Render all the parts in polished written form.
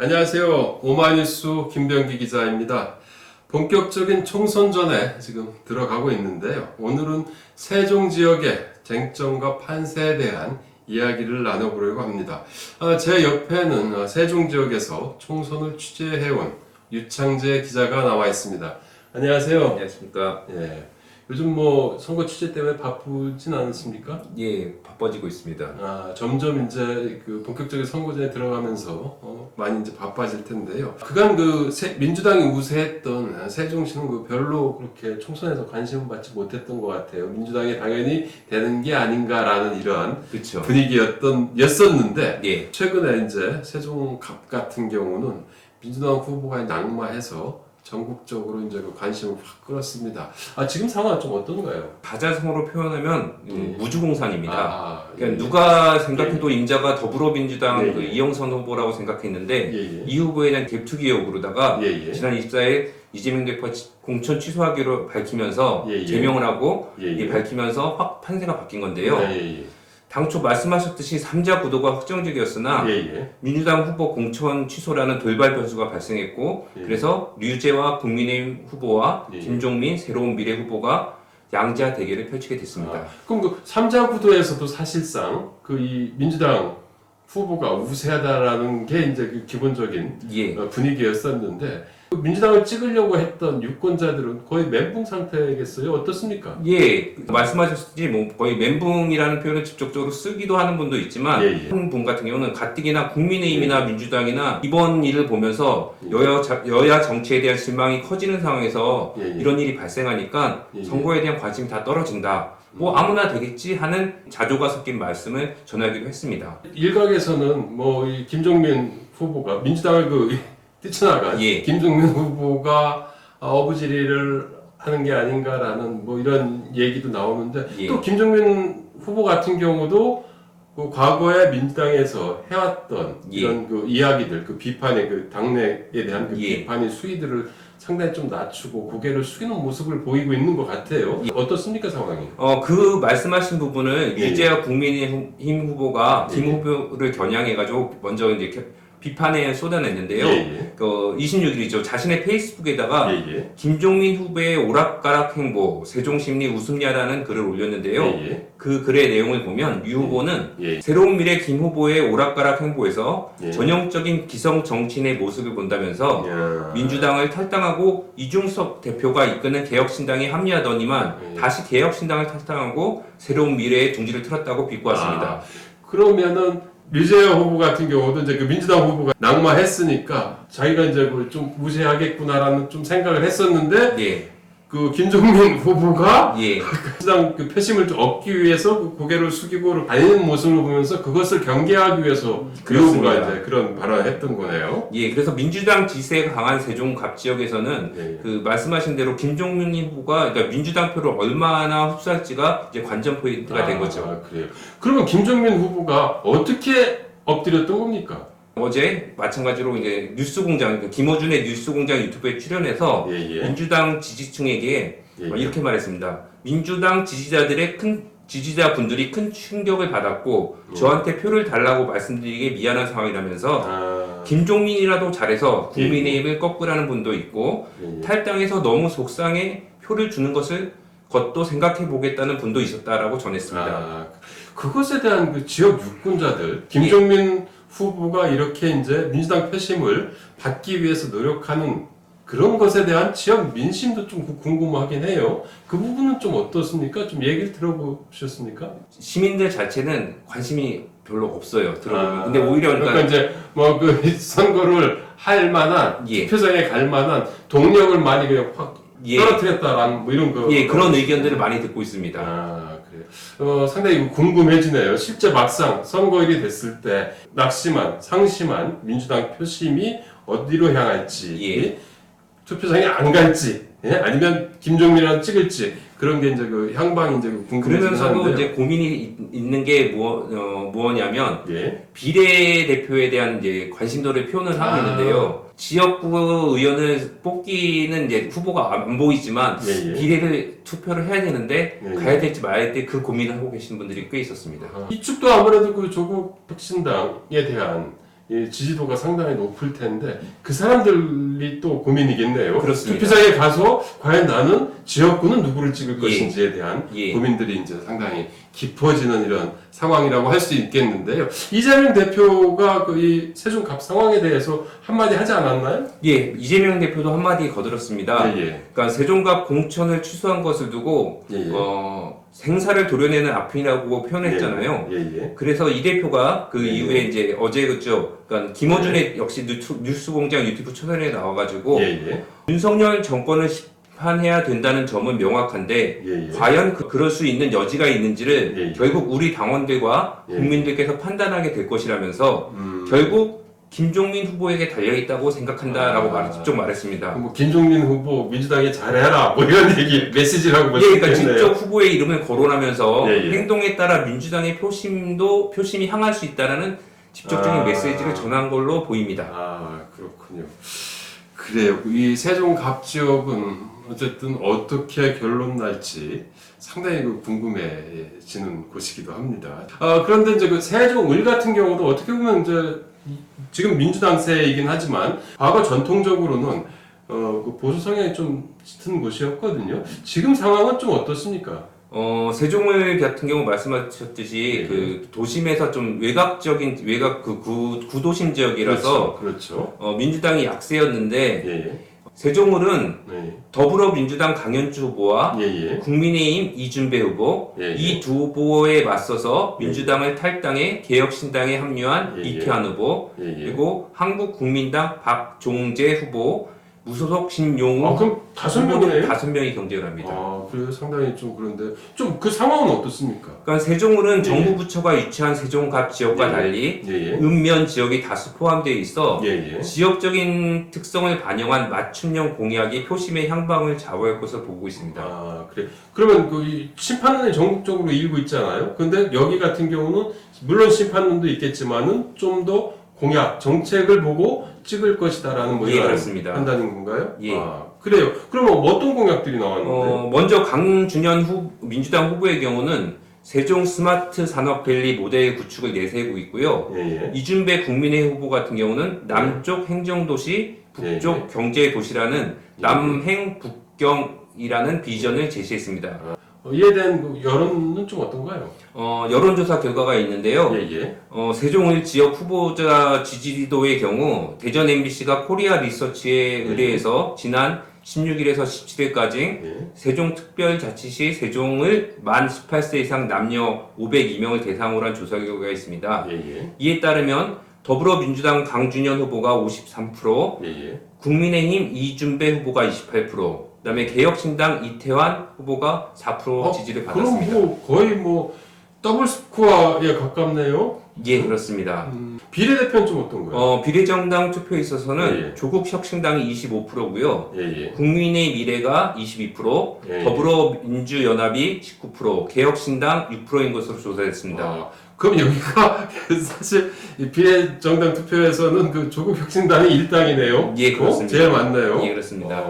안녕하세요. 오마이뉴스 김병기 기자입니다. 본격적인 총선 전에 지금 들어가고 있는데요. 오늘은 세종 지역의 쟁점과 판세에 대한 이야기를 나눠보려고 합니다. 제 옆에는 세종 지역에서 총선을 취재해온 유창재 기자가 나와 있습니다. 안녕하세요. 안녕하십니까. 예. 요즘 선거 취재 때문에 바쁘진 않습니까? 예, 바빠지고 있습니다. 점점 이제 본격적인 선거전에 들어가면서 많이 이제 바빠질 텐데요. 그간 민주당이 우세했던 세종시는 별로 그렇게 총선에서 관심을 받지 못했던 것 같아요. 민주당이 당연히 되는 게 아닌가라는 이런 그렇죠. 분위기였었는데 예. 최근에 이제 세종갑 같은 경우는 민주당 후보가 낙마해서 전국적으로 이제 관심을 확 끌었습니다. 지금 상황은 좀 어떤가요? 다자성어로 표현하면 무주공산입니다. 예. 그러니까 누가 생각해도 임자가 더불어민주당 예, 예. 이영선 후보라고 생각했는데 예. 이 후보에 대한 갭투기 의혹으로다가 예. 지난 24일 이재명 대표가 공천 취소하기로 밝히면서 예. 제명을 하고 예. 밝히면서 확 판세가 바뀐 건데요. 예. 당초 말씀하셨듯이 3자 구도가 확정적이었으나 예. 민주당 후보 공천 취소라는 돌발 변수가 발생했고 예. 그래서 류재화 국민의힘 후보와 예. 김종민 새로운 미래 후보가 양자 대결을 펼치게 됐습니다. 그럼 3자 구도에서도 사실상 이 민주당 후보가 우세하다라는 게 이제 기본적인 예. 분위기였었는데 민주당을 찍으려고 했던 유권자들은 거의 멘붕 상태겠어요? 어떻습니까? 예, 말씀하셨듯이 거의 멘붕이라는 표현을 직접적으로 쓰기도 하는 분도 있지만 예. 한 분 같은 경우는 가뜩이나 국민의힘이나 민주당이나 이번 일을 보면서 여야 정치에 대한 실망이 커지는 상황에서 예. 이런 일이 발생하니까 예. 선거에 대한 관심이 다 떨어진다. 아무나 되겠지 하는 자조가 섞인 말씀을 전하기도 했습니다. 일각에서는 이 김종민 후보가 민주당을 뛰쳐나간 예. 김종민 후보가 어부지리를 하는 게 아닌가라는 이런 얘기도 나오는데 예. 또 김종민 후보 같은 경우도 과거에 민주당에서 해왔던 예. 이런 이야기들, 비판의 당내에 대한 예. 비판의 수위들을 상당히 좀 낮추고 고개를 숙이는 모습을 보이고 있는 것 같아요. 어떻습니까 상황이? 그 말씀하신 부분은 예. 유재하 국민의힘 후보가 김 예. 후보를 겨냥해가지고 먼저 이제 비판에 쏟아냈는데요. 예. 26일이죠. 자신의 페이스북에다가 예. 김종민 후보의 오락가락 행보, 세종심리 웃음냐라는 글을 올렸는데요. 예. 그 글의 내용을 보면 유 후보는 예. 새로운 미래 김 후보의 오락가락 행보에서 예. 전형적인 기성 정치인의 모습을 본다면서 야. 민주당을 탈당하고 이중섭 대표가 이끄는 개혁신당에 합류하더니만 예. 다시 개혁신당을 탈당하고 새로운 미래에 둥지를 틀었다고 비꼬았습니다. 그러면은 류재하 후보 같은 경우도 이제 민주당 후보가 낙마했으니까 자기가 이제 좀 무시하겠구나라는 좀 생각을 했었는데 예. 김종민 후보가 예. 민주당 표심을 좀 얻기 위해서 고개를 숙이고 다니는 모습을 보면서 그것을 경계하기 위해서 그 후보가 이제 그런 발언을 했던 거네요. 예, 그래서 민주당 지지세가 강한 세종갑 지역에서는 예. 말씀하신 대로 김종민 후보가 그러니까 민주당 표를 얼마나 흡수할지가 이제 관전 포인트가 된 거죠. 그래요. 그러면 김종민 후보가 어떻게 엎드렸던 겁니까? 어제 마찬가지로 이제 뉴스공장, 김어준의 뉴스공장 유튜브에 출연해서 예. 민주당 지지층에게 예. 이렇게 말했습니다. 민주당 지지자분들이 큰 충격을 받았고 저한테 표를 달라고 말씀드리기에 미안한 상황이라면서 김종민이라도 잘해서 국민의힘을 꺾으라는 분도 있고 탈당해서 너무 속상해 표를 주는 것도 생각해 보겠다는 분도 있었다라고 전했습니다. 그것에 대한 지역 유권자들, 김종민 후보가 이렇게 이제 민주당 표심을 받기 위해서 노력하는 그런 것에 대한 지역 민심도 좀 궁금하긴 해요. 그 부분은 좀 어떻습니까? 좀 얘기를 들어보셨습니까? 시민들 자체는 관심이 별로 없어요. 들어보면. 근데 오히려 그러니까 이제 선거를 할 만한 예. 투표장에 갈 만한 동력을 많이 그냥 확 떨어뜨렸다라는 이런 그런 의견들을 많이 듣고 있습니다. 그래요. 상당히 궁금해지네요. 실제 막상 선거일이 됐을 때 상심한 민주당 표심이 어디로 향할지, 투표장에 안 갈지, 아니면 김종민이랑 찍을지 그런 게 이제 향방이 이제 궁금해지는데요. 그러면서도 이제 고민이 있는 게 무엇냐면 비례대표에 대한 이제 관심도를 표현을 하고 있는데요. 지역구 의원을 뽑기는 이제 후보가 안 보이지만 비례를 투표를 해야 되는데 가야 될지 말아야 될 그 고민을 하고 계시는 분들이 꽤 있었습니다. 이쪽도 아무래도 조국 혁신당에 대한 이 지지도가 상당히 높을 텐데 그 사람들이 또 고민이겠네요. 그렇습니다. 투표장에 가서 과연 나는 지역구는 누구를 찍을 예. 것인지에 대한 예. 고민들이 이제 상당히 깊어지는 이런 상황이라고 할 수 있겠는데요. 이재명 대표가 그 이 세종갑 상황에 대해서 한마디 하지 않았나요? 예, 이재명 대표도 한마디 거들었습니다. 예, 예. 그러니까 세종갑 공천을 취소한 것을 두고 예, 예. 생사를 도려내는 아픔이라고 표현했잖아요. 예, 예. 그래서 이 대표가 그 예, 이후에 이제 어제 그죠, 그러니까 김어준의 역시 뉴스공장 유튜브 채널에 나와가지고 예, 예. 윤석열 정권을 심판해야 된다는 점은 명확한데 예, 예. 과연 그럴 수 있는 여지가 있는지를 예, 예. 결국 우리 당원들과 예. 국민들께서 판단하게 될 것이라면서 결국 김종민 후보에게 달려있다고 생각한다라고 직접 말했습니다. 뭐 김종민 후보 민주당이 잘해라 뭐 이런 얘기 메시지라고 볼 수 예, 그러니까 있겠네요. 직접 후보의 이름을 거론하면서 예, 예. 행동에 따라 민주당의 표심이 향할 수 있다라는 직접적인 메시지를 전한 걸로 보입니다. 아, 그렇군요. 그래요. 이 세종갑 지역은 어쨌든 어떻게 결론 날지 상당히 궁금해지는 곳이기도 합니다. 그런데 이제 그 세종을 같은 경우도 어떻게 보면 이제 지금 민주당세이긴 하지만 과거 전통적으로는 그 보수 성향이 좀 짙은 곳이었거든요. 지금 상황은 좀 어떻습니까? 세종을 같은 경우 말씀하셨듯이 예. 그 도심에서 좀 외곽 그 구도심 지역이라서 그렇죠. 민주당이 약세였는데 예, 예. 세종을은 예, 더불어민주당 강현주 후보와 예, 예. 국민의힘 이준배 후보 예, 예. 이 두 후보에 맞서서 민주당을 탈당해 개혁신당에 합류한 예, 예. 이태환 후보 예, 예. 그리고 한국국민당 박종재 후보 무소속 신용우 그럼 5명이네요? 5명이 경쟁을 합니다. 그래요? 상당히 좀 그런데 좀 그 상황은 어떻습니까? 그러니까 세종을은 예. 정부 부처가 위치한 세종갑 지역과 예. 달리 예, 예. 읍면 지역이 다수 포함되어 있어 예, 예. 지역적인 특성을 반영한 맞춤형 공약이 표심의 향방을 좌우할 것으로 보고 있습니다. 그래. 그러면 이 심판론이 전국적으로 일고 있잖아요. 근데 여기 같은 경우는 물론 심판론도 있겠지만은 좀 더 공약, 정책을 보고 찍을 것이다라는 뭐 예, 이런 그렇습니다. 판단인 건가요? 예. 그래요. 그러면 어떤 공약들이 나왔는데? 먼저 강준현 민주당 후보의 경우는 세종 스마트 산업밸리 모델 구축을 내세우고 있고요. 예, 예. 이준배 국민의 후보 같은 경우는 남쪽 행정도시, 북쪽 예, 예. 경제도시라는 남행북경이라는 비전을 제시했습니다. 이에 대한 그 여론은 좀 어떤가요? 여론조사 결과가 있는데요. 예, 예. 세종을 지역 후보자 지지도의 경우 대전 MBC가 코리아 리서치에 의뢰해서 지난 16일에서 17일까지 예. 세종특별자치시 세종을 만 18세 이상 남녀 502명을 대상으로 한 조사 결과가 있습니다. 예, 예. 이에 따르면 더불어민주당 강준현 후보가 53%, 예, 예. 국민의힘 이준배 후보가 28%, 그다음에 개혁신당 이태환 후보가 4% 지지를 받았습니다. 그럼 거의 더블 스코어에 가깝네요. 예, 그렇습니다. 비례대표는 좀 어떤가요? 비례정당 투표에 있어서는 예. 조국혁신당이 25%고요. 예, 예. 국민의 미래가 22%, 예. 더불어민주연합이 19%, 개혁신당 6%인 것으로 조사됐습니다. 그럼 여기가 사실 이 비례정당 투표에서는 그 조국혁신당이 1당이네요. 예, 그렇습니다. 제일 많네요. 예, 그렇습니다.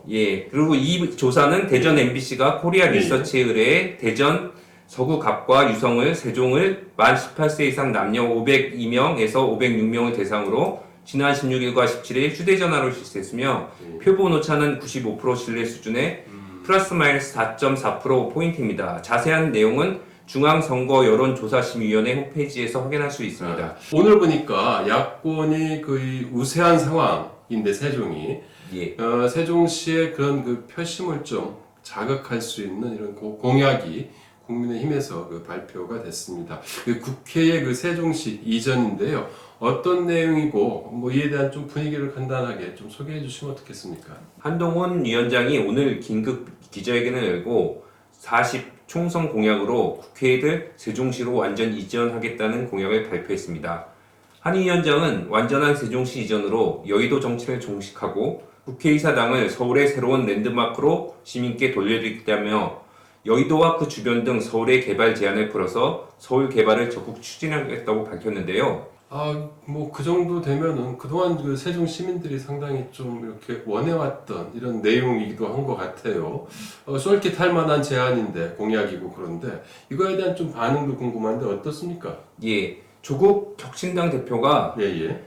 예, 그리고 이 조사는 대전 MBC가 코리아 예. 리서치에 의뢰 대전 서구갑과 유성을, 세종을 만 18세 이상 남녀 502명에서 506명을 대상으로 지난 16일과 17일 휴대전화로 실시했으며 표본 오차는 95% 신뢰 수준의 플러스 마이너스 4.4%포인트입니다. 자세한 내용은 중앙선거 여론조사심의위원회 홈페이지에서 확인할 수 있습니다. 오늘 보니까 야권이 거의 우세한 상황인데 세종이 예. 세종시의 그런 그 표심을 좀 자극할 수 있는 이런 공약이 국민의힘에서 발표가 됐습니다. 국회의 세종시 이전인데요. 어떤 내용이고 이에 대한 좀 분위기를 간단하게 좀 소개해 주시면 어떻겠습니까? 한동훈 위원장이 오늘 긴급 기자회견을 열고 40 총선 공약으로 국회를 세종시로 완전 이전하겠다는 공약을 발표했습니다. 한 위원장은 완전한 세종시 이전으로 여의도 정치를 종식하고 국회의사당을 서울의 새로운 랜드마크로 시민께 돌려드리겠다며 여의도와 그 주변 등 서울의 개발 제한을 풀어서 서울 개발을 적극 추진하겠다고 밝혔는데요. 그 정도 되면은 그동안 세종 시민들이 상당히 좀 이렇게 원해왔던 이런 내용이기도 한 것 같아요. 쏠깃할 만한 제안인데, 공약이고 그런데, 이거에 대한 좀 반응도 궁금한데 어떻습니까? 예, 조국 혁신당 대표가 예, 예.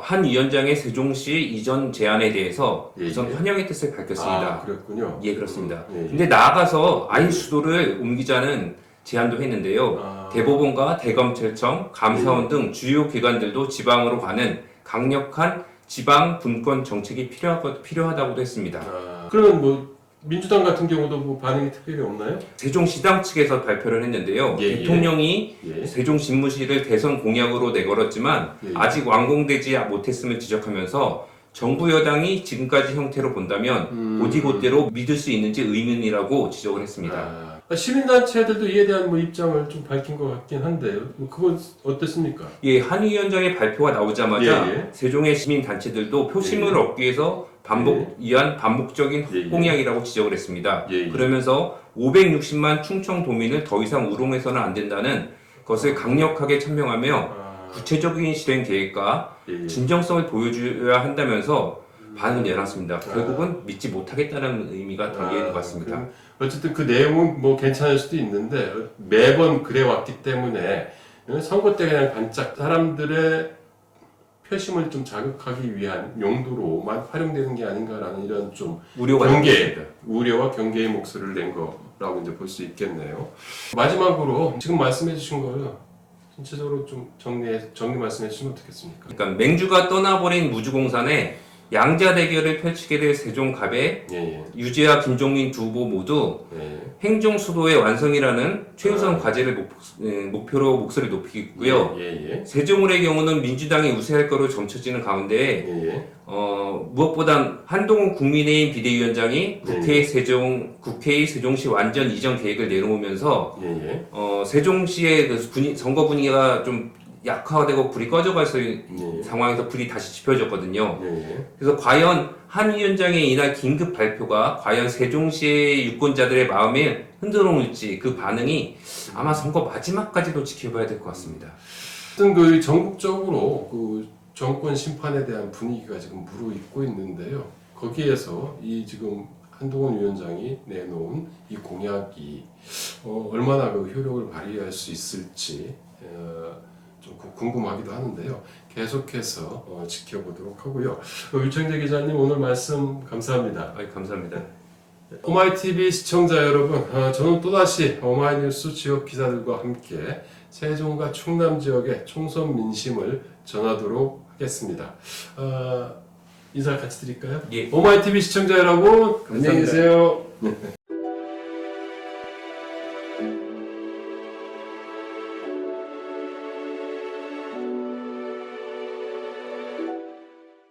한 위원장의 세종시 이전 제안에 대해서 예, 우선 예. 환영의 뜻을 밝혔습니다. 아, 그랬군요. 예, 그렇습니다. 예, 예. 근데 나아가서 아예 수도를 옮기자는 제안도 했는데요. 아. 대법원과 대검찰청, 감사원 등 주요 기관들도 지방으로 가는 강력한 지방 분권 정책이 필요하다고도 했습니다. 아, 그러면 뭐 민주당 같은 경우도 뭐 반응이 특별히 없나요? 세종시당 측에서 발표를 했는데요. 예, 예. 대통령이 예. 세종집무실을 대선 공약으로 내걸었지만 예, 예. 아직 완공되지 못했음을 지적하면서 정부 여당이 지금까지 형태로 본다면 곧이곧대로 믿을 수 있는지 의문이라고 지적을 했습니다. 시민단체들도 이에 대한 뭐 입장을 좀 밝힌 것 같긴 한데요. 그건 어땠습니까? 예, 한 위원장의 발표가 나오자마자 예, 예. 세종의 시민단체들도 표심을 예. 얻기 위해서 위한 반복적인 예, 예. 공약이라고 지적을 했습니다. 예, 예. 그러면서 560만 충청도민을 더 이상 우롱해서는 안 된다는 것을 강력하게 천명하며 아, 구체적인 실행 계획과 예, 예. 진정성을 보여줘야 한다면서 반응을 내놨습니다. 결국은 믿지 못하겠다는 의미가 담겨 있는 것 같습니다. 어쨌든 그 내용은 뭐 괜찮을 수도 있는데 매번 그래 왔기 때문에 선거 때 그냥 반짝 사람들의 표심을 좀 자극하기 위한 용도로만 활용되는 게 아닌가라는 이런 좀 우려가 경계, 있습니다. 우려와 경계의 목소리를 낸 거라고 이제 볼 수 있겠네요. 마지막으로 지금 말씀해주신 거를 전체적으로 좀 정리 말씀해주시면 어떻겠습니까? 그러니까 맹주가 떠나버린 무주공산에 양자 대결을 펼치게 될 세종갑에 예, 유지와 김종민 두 후보 모두 예, 행정 수도의 완성이라는 최우선 과제를 목표로 목소리를 높이고 있고요. 예, 예, 세종을의 경우는 민주당이 우세할 거로 점쳐지는 가운데 예, 예. 무엇보다 한동훈 국민의힘 비대위원장이 국회의 세종시 완전 이전 계획을 내놓으면서 예, 예. 세종시의 그 선거 분위기가 좀 약화되고 불이 꺼져갈 예. 상황에서 불이 다시 지펴졌거든요. 예, 그래서 과연 한 위원장의 이날 긴급 발표가 과연 세종시의 유권자들의 마음을 흔들어 놓을지 그 반응이 아마 선거 마지막까지도 지켜봐야 될 것 같습니다. 어떤 그 전국적으로 그 정권 심판에 대한 분위기가 지금 무르익고 있는데요. 거기에서 이 지금 한동훈 위원장이 내놓은 이 공약이 얼마나 그 효력을 발휘할 수 있을지 좀 궁금하기도 하는데요. 계속해서 지켜보도록 하고요. 유청재 기자님 오늘 말씀 감사합니다. 감사합니다. 오마이TV 시청자 여러분, 저는 또다시 오마이뉴스 지역 기자들과 함께 세종과 충남 지역의 총선 민심을 전하도록 하겠습니다. 인사 같이 드릴까요? 예. 오마이TV 시청자 여러분, 안녕히 계세요.